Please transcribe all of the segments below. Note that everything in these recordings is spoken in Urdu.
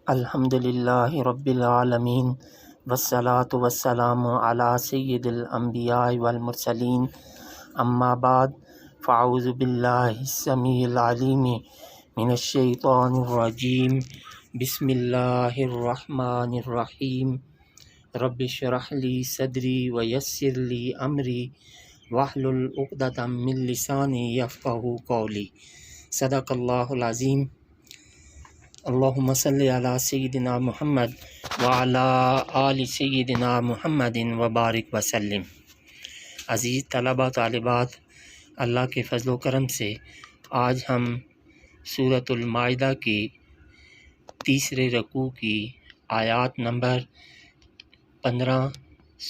الحمدللہ رب العالمین والصلاة والسلام علی سید الانبیاء والمرسلین اما بعد فاعوذ باللہ السمیع العلیم من الشیطان الرجیم بسم اللہ الرحمن الرحیم رب اشرح لی صدری ویسر لی امری واحلل عقدۃ من لسانی یفقہوا قولی صدق اللہ العظیم۔ اللہم صلی علی سیدنا محمد وعلی آل سیدنا محمد وبارک وسلم۔ عزیز طلبہ طالبات، اللہ کے فضل و کرم سے آج ہم سورۃ المائدہ کی تیسرے رکوع کی آیات نمبر 15،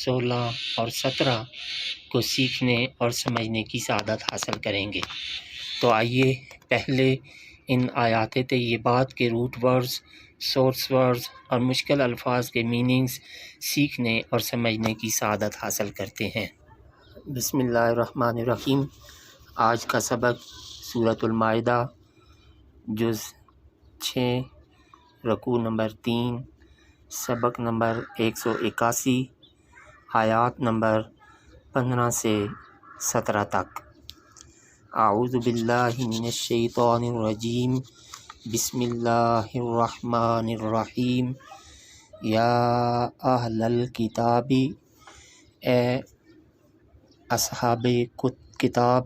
16 اور 17 کو سیکھنے اور سمجھنے کی سعادت حاصل کریں گے۔ تو آئیے پہلے ان آیات طیبات کے روٹ ورڈز، سورس ورڈز اور مشکل الفاظ کے میننگز سیکھنے اور سمجھنے کی سعادت حاصل کرتے ہیں۔ بسم اللہ الرحمن الرحیم۔ آج کا سبق سورۃ المائدہ جز 6، رکوع نمبر 3، سبق نمبر 181، آیات نمبر 15 سے 17 تک۔ اعوذ باللہ من الشیطان الرجیم، بسم اللہ الرحمن الرحیم۔ یا اہل الکتاب، اے اصحاب کتاب،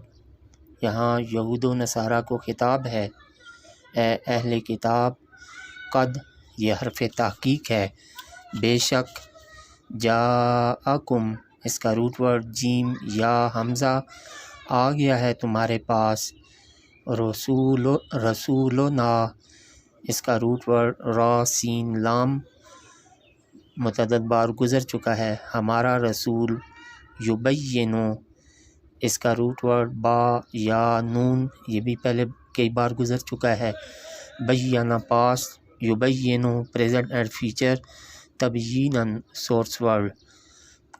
یہاں یہود و نصارہ کو خطاب ہے۔ اے اہل کتاب، قد یہ حرف تحقیق ہے، بے شک، جاءکم اس کا روٹ ورڈ جیم یا حمزہ آ گیا ہے تمہارے پاس، رسولنا اس کا روٹ ورڈ را سین لام متعدد بار گزر چکا ہے، ہمارا رسول، یبینو اس کا روٹ ورڈ با یا نون یہ بھی پہلے کئی بار گزر چکا ہے، بیانہ پاسٹ، یبینو پریزنٹ اینڈ فیوچر، تبییناً سورس ورڈ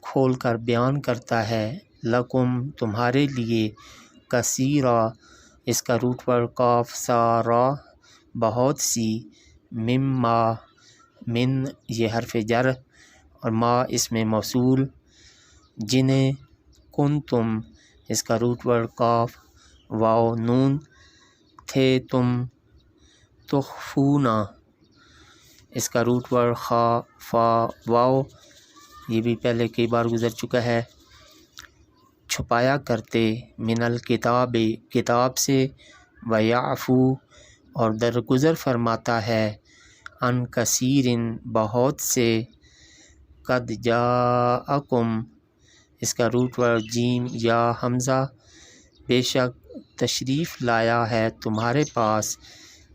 کھول کر بیان کرتا ہے، لکم تمہارے لیے، کثیرا اس کا روٹ ورڈ قاف سارا بہت سی، مما من یہ حرف جر اور ما اس میں موصول، جنہیں کنتم اس کا روٹ ورڈ قاف واو نون تھے تم، تخفونا اس کا روٹ ورڈ خا فا واو یہ بھی پہلے کئی بار گزر چکا ہے، چھپایا کرتے، من الکتاب کتاب سے، ویعفو اور درگزر فرماتا ہے، ان کثیرن بہت سے، قد جاءکم اس کا روٹ ورڈ جیم یا حمزہ بے شک تشریف لایا ہے تمہارے پاس،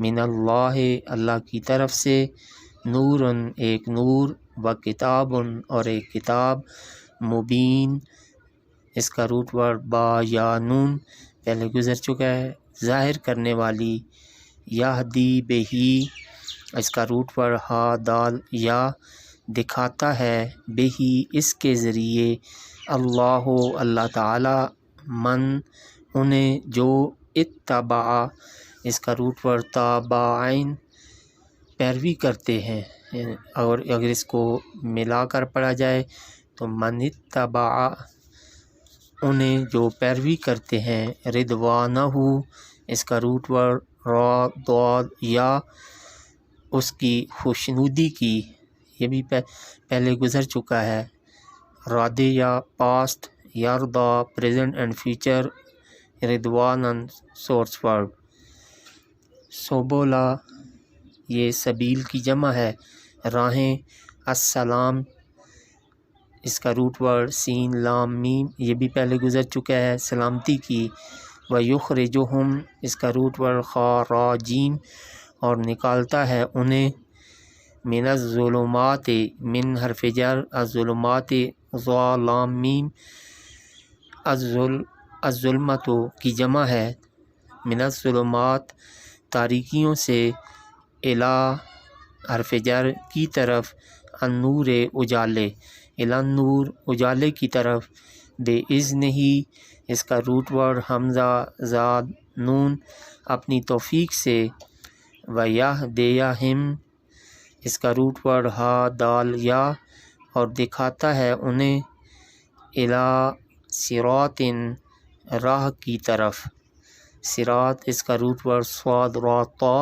من اللہ اللہ کی طرف سے، نورن ایک نور، و کتابن اور ایک کتاب، مبین اس کا روٹ ورڈ با یا نون پہلے گزر چکا ہے، ظاہر کرنے والی، یہدی بہی اس کا روٹ ورڈ ہا دال یا دکھاتا ہے، بہی اس کے ذریعے، اللہ اللہ تعالی، من انہیں جو، اتبع اس کا روٹ ورڈ تابعین پیروی کرتے ہیں، اور اگر اس کو ملا کر پڑھا جائے تو من اتبع انہیں جو پیروی کرتے ہیں، رضوانہ اس کا روٹ ورڈ را ضاد یا اس کی خوشنودی کی یہ بھی پہلے گزر چکا ہے، رادے یا پاسٹ، یردا پریزنٹ اینڈ فیوچر، رضواناً سورس ورڈ، سبولا یہ سبیل کی جمع ہے، راہیں، السلام اس کا روٹ ورڈ سین لام میم یہ بھی پہلے گزر چکا ہے، سلامتی کی، ویخرجہم اس کا روٹ ورڈ خا را جیم اور نکالتا ہے انہیں، من الظلمات من حرف جر، الظلمات ظا لام میم، الظلمت کی جمع ہے، من الظلمات تاریکیوں سے، الا حرف جر کی طرف، النور اجالے، الا النور اجالے کی طرف، بے اذن ہی اس کا روٹ ورڈ حمزہ زاد نون اپنی توفیق سے، ویہدیہم اس کا روٹ ورڈ ہا دال یا، اور دکھاتا ہے انہیں الا صراط راہ کی طرف. صراط اس کا روٹ ورڈ صاد را طا،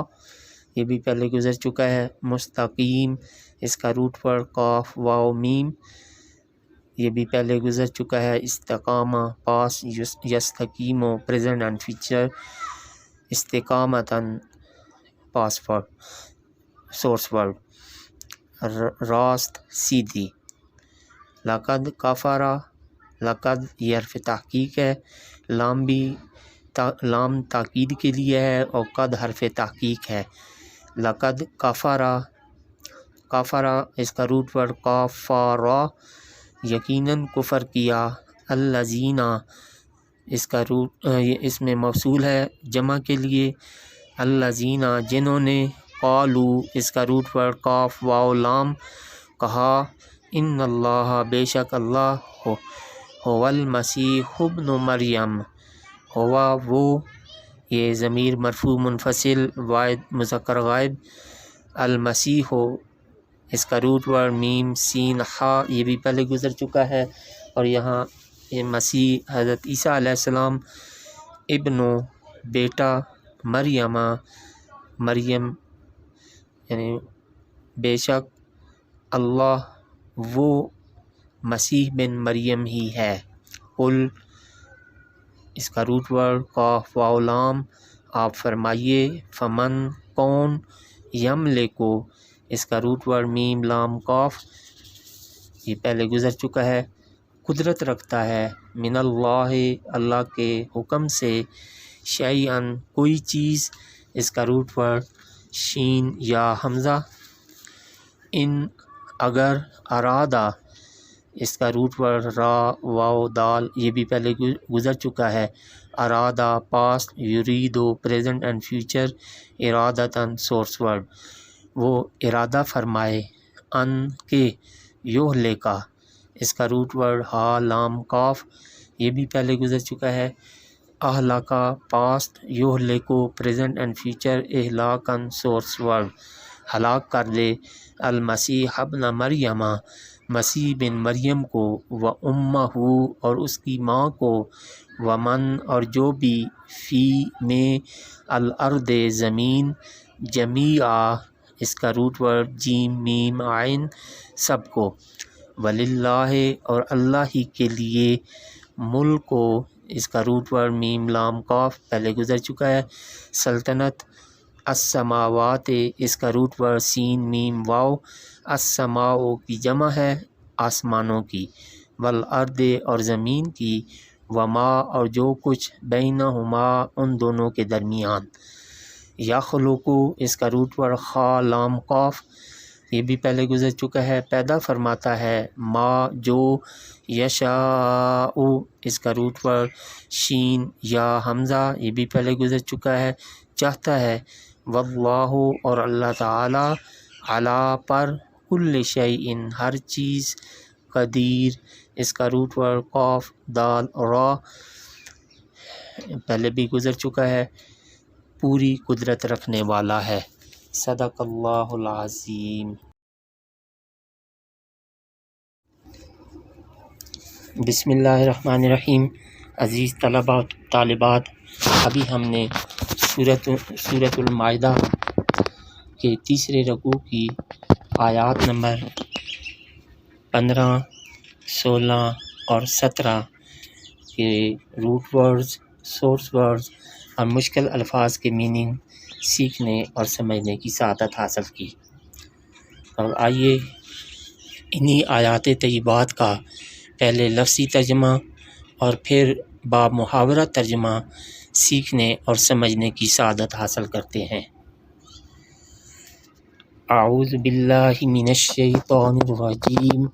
یہ بھی پہلے گزر چکا ہے. مستقیم اس کا روٹ ورڈ قاف واو میم، یہ بھی پہلے گزر چکا ہے. استقامہ پاس یستقیم پریزنٹ اینڈ فیوچر، استقامتاً پاس ورڈ سورس ورڈ. راست سیدھی. لقد کفارہ، لقد یہ حرف تحقیق ہے، لام بھی لام تاکید کے لیے ہے اور قد حرف تحقیق ہے. لقد کفارہ، کفارہ اس کا روٹ ورڈ قاف فا را، یقیناً کفر کیا. الذین اس کا روٹ اس میں موصول ہے جمع کے لیے. الذین جنہوں نے. قالو اس کا روٹ ورڈ قاف واو لام کہا. ان اللہ بے شک اللہ هو المسیح ابن مریم، ہوا وہ، یہ ضمیر مرفوع منفصل واحد مذکر غائب. المسیح ہو اس کا روٹ ورڈ میم سین ہا، یہ بھی پہلے گزر چکا ہے. اور یہاں یہ مسیح حضرت عیسیٰ علیہ السلام، ابنو بیٹا، مریمہ مریم، یعنی بے شک اللہ وہ مسیح بن مریم ہی ہے. قل اس کا روٹ ورڈ قاف واو لام، آپ فرمائیے. فمن کون، یملکو اس کا روٹ ورڈ میم لام قاف، یہ پہلے گزر چکا ہے. قدرت رکھتا ہے. من اللہ اللہ کے حکم سے. شیئن کوئی چیز اس کا روٹ ورڈ شین یا حمزہ. ان اگر. ارادہ اس کا روٹ ورڈ را واو دال، یہ بھی پہلے گزر چکا ہے. ارادہ پاسٹ، یریدو پریزنٹ اینڈ فیوچر، ارادتاً سورس ورڈ، وہ ارادہ فرمائے. ان کے. یہلکا اس کا روٹ ورڈ ہا لام قاف، یہ بھی پہلے گزر چکا ہے. اہلکا پاسٹ، یہلکو پریزنٹ اینڈ فیوچر، اہلاکاً سورس ورڈ، ہلاک کر دے. المسیح ابن مریمہ مسیح بن مریم کو. و امہ اور اس کی ماں کو. ومن اور جو بھی. فی میں. الارض زمین. جمیعا اس کا روٹ ورڈ جیم میم عین سب کو. وللہ اور اللہ ہی کے لیے. ملک کو اس کا روٹ ورڈ میم لام قاف، پہلے گزر چکا ہے. سلطنت. السماوات اس کا روٹ ورڈ سین میم واو، السماء کی جمع ہے آسمانوں کی. والارض اور زمین کی. وما اور جو کچھ. بینہما ان دونوں کے درمیان. یخلق اس کا روٹ ورڈ خا لام قاف، یہ بھی پہلے گزر چکا ہے. پیدا فرماتا ہے. ما جو. یشاء اس کا روٹ ورڈ شین یا حمزہ، یہ بھی پہلے گزر چکا ہے. چاہتا ہے. واللہ اور اللہ تعالی. علی پر. کل شیء ہر چیز. قدیر اس کا روٹ ورڈ قاف دال را، پہلے بھی گزر چکا ہے. پوری قدرت رکھنے والا ہے. صدق اللہ العظیم. بسم اللہ الرحمن الرحیم. عزیز طلباء طالبات، ابھی ہم نے سورۃ المائدہ کے تیسرے رکوع کی آیات نمبر 15، 16 اور 17 کے روٹ ورڈز، سورس ورڈز اور مشکل الفاظ کے میننگ سیکھنے اور سمجھنے کی سعادت حاصل کی. اور آئیے انہی آیات طیبات کا پہلے لفظی ترجمہ اور پھر با محاورہ ترجمہ سیکھنے اور سمجھنے کی سعادت حاصل کرتے ہیں. اعوذ باللہ من الشیطان الرجیم.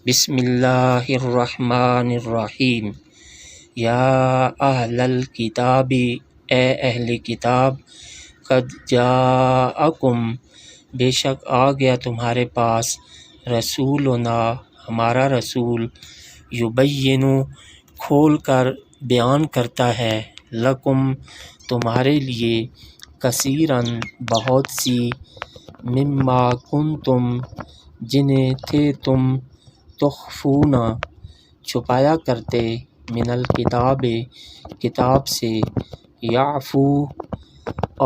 بسم اللہ الرحمن الرحیم. یا اہل الکتاب اے اہل کتاب. قد جاءکم بے شک آ گیا تمہارے پاس. رسولنا ہمارا رسول. یبین کھول کر بیان کرتا ہے. لکم تمہارے لیے. کثیراً بہت سی. مما کنتم جنہیں تھے تم تخفون چھپایا کرتے من الکتاب کتاب سے یعفو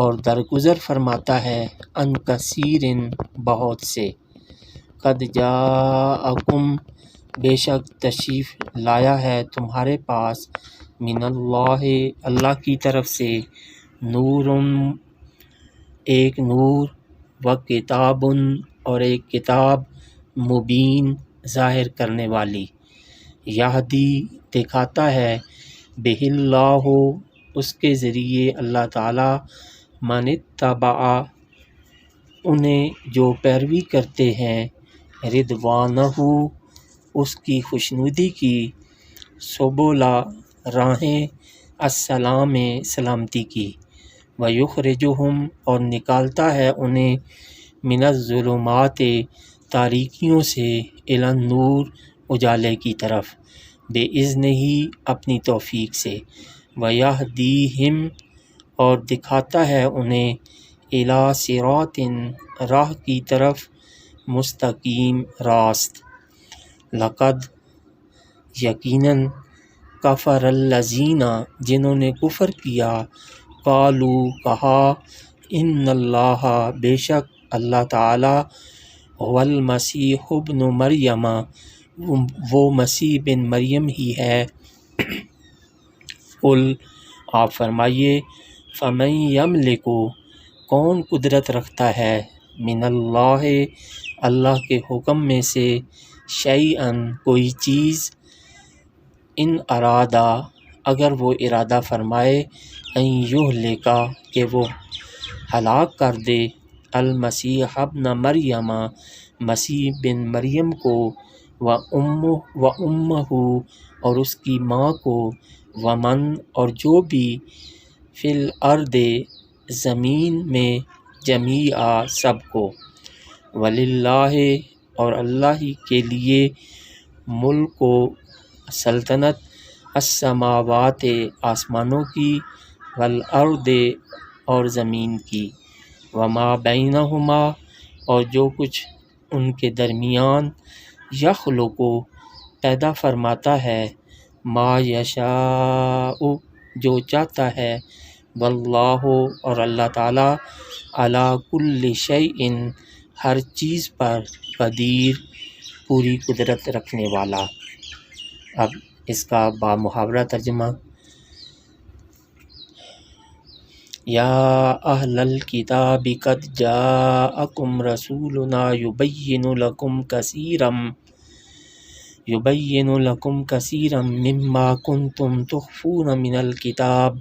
اور درگزر فرماتا ہے عن کثیر بہت سے قد جاءکم بے شک تشریف لایا ہے تمہارے پاس من اللہ اللہ کی طرف سے نور ایک نور و کتاب اور ایک کتاب مبین ظاہر کرنے والی یہدی دکھاتا ہے بہ اللہ اس کے ذریعے اللہ تعالی من اتبع انہیں جو پیروی کرتے ہیں رضوانہ اس کی خوشنودی کی سبلا راہیں السلام سلامتی کی ویخرجہم اور نکالتا ہے انہیں من الظلمات تاریکیوں سے الی النور اجالے کی طرف بے اذن ہی اپنی توفیق سے ویہدیہم اور دکھاتا ہے انہیں الی صراط راہ کی طرف مستقیم راست لقد یقیناً کفر الذین جنہوں نے کفر کیا قالو کہا ان اللہ بے شک اللہ تعالی هو المسیح ابن مریم وہ مسیح بن مریم ہی ہے قل آپ فرمائیے فمن یملک کون قدرت رکھتا ہے من اللہ اللہ کے حکم میں سے شیئن کوئی چیز ان ارادہ اگر وہ ارادہ فرمائے ان یہلکا کہ وہ ہلاک کر دے المسیح ابن مریم مسیح بن مریم کو و امہ اور اس کی ماں کو ومن اور جو بھی فی الارض زمین میں جمیعا سب کو وللہ اور اللہ ہی کے لیے ملک و سلطنت السماوات آسمانوں کی والارض اور زمین کی وما بینہما اور جو کچھ ان کے درمیان یخلق پیدا فرماتا ہے ما یشاء جو چاہتا ہے واللہ اور اللہ تعالی علی کل شیء ہر چیز پر قدیر پوری قدرت رکھنے والا۔ اب اس کا با محاورہ ترجمہ۔ یا اہل الکتاب قد جاءکم رسولنا یبین لکم کثیرا مما کنتم تخفون من الکتاب،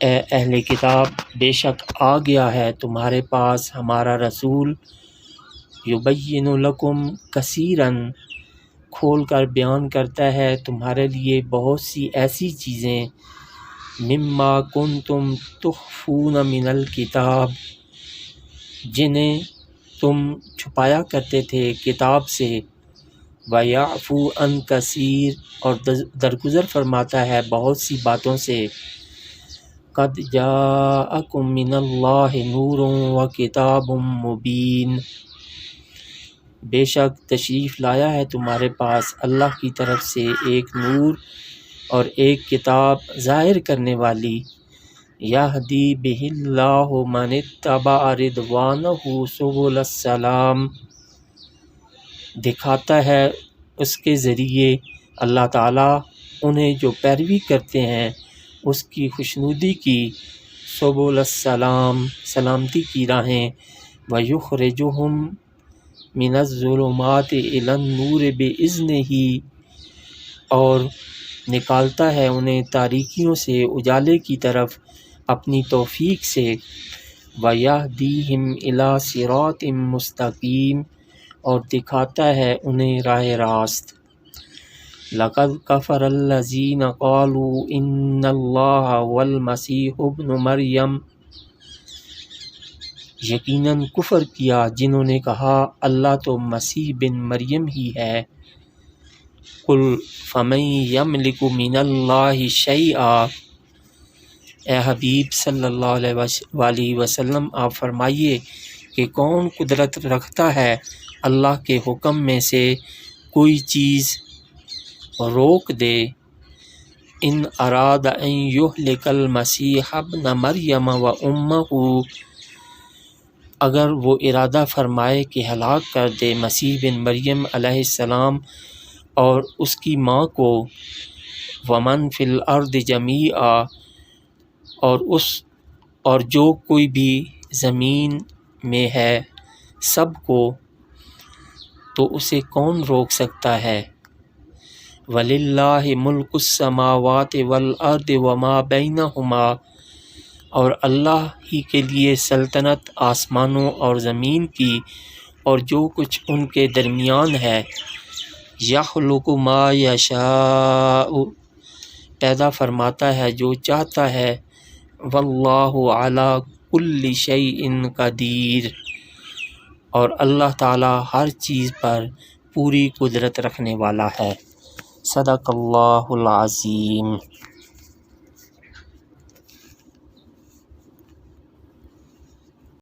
اے اہل کتاب بے شک آ گیا ہے تمہارے پاس ہمارا رسول یبین لکم کثیرا کھول کر بیان کرتا ہے تمہارے لیے بہت سی ایسی چیزیں مما کنتم تخفون من الکتاب جنہیں تم چھپایا کرتے تھے کتاب سے ویعفو عن کثیر اور درگزر فرماتا ہے بہت سی باتوں سے قد جاءکم من اللہ نور و کتاب مبین، بے شک تشریف لایا ہے تمہارے پاس اللہ کی طرف سے ایک نور اور ایک کتاب ظاہر کرنے والی یہدی بہ اللہ من اتبع رضوانہ سبل السلام، دکھاتا ہے اس کے ذریعے اللہ تعالیٰ انہیں جو پیروی کرتے ہیں اس کی خوشنودی کی سبل السلام سلامتی کی راہیں ویخرجہم من الظلمات الی النور بإذنہ اور نکالتا ہے انہیں تاریکیوں سے اجالے کی طرف اپنی توفیق سے ویہدیہم الی صراط مستقیم اور دکھاتا ہے انہیں راہ راست لقد کفر الذین قالوا ان اللہ هو المسیح ابن مریم، یقیناً کفر کیا جنہوں نے کہا اللہ تو مسیح بن مریم ہی ہے۔ قل فمن یملک من اللہ شیئا اے حبیب صلی اللہ علیہ وسلم آپ فرمائیے کہ کون قدرت رکھتا ہے اللہ کے حکم میں سے کوئی چیز روک دے، ان اراد ان یہلک المسیح ابن مریم و امہ، اگر وہ ارادہ فرمائے کہ ہلاک کر دے مسیح بن مریم علیہ السلام اور اس کی ماں کو، ومن فی الارض جمیعا، اور جو کوئی بھی زمین میں ہے سب کو، تو اسے کون روک سکتا ہے؟ وَلِلَّهِ مُلْكُ السَّمَاوَاتِ وَالْأَرْضِ وَمَا بَيْنَهُمَا، اور اللہ ہی کے لیے سلطنت آسمانوں اور زمین کی اور جو کچھ ان کے درمیان ہے، يَخْلُقُ مَا يَشَاءُ، پیدا فرماتا ہے جو چاہتا ہے، وَاللَّهُ عَلَى كُلِّ شَيْءٍ قَدِيرٌ، اور اللہ تعالی ہر چیز پر پوری قدرت رکھنے والا ہے۔ صدق اللہ العظیم۔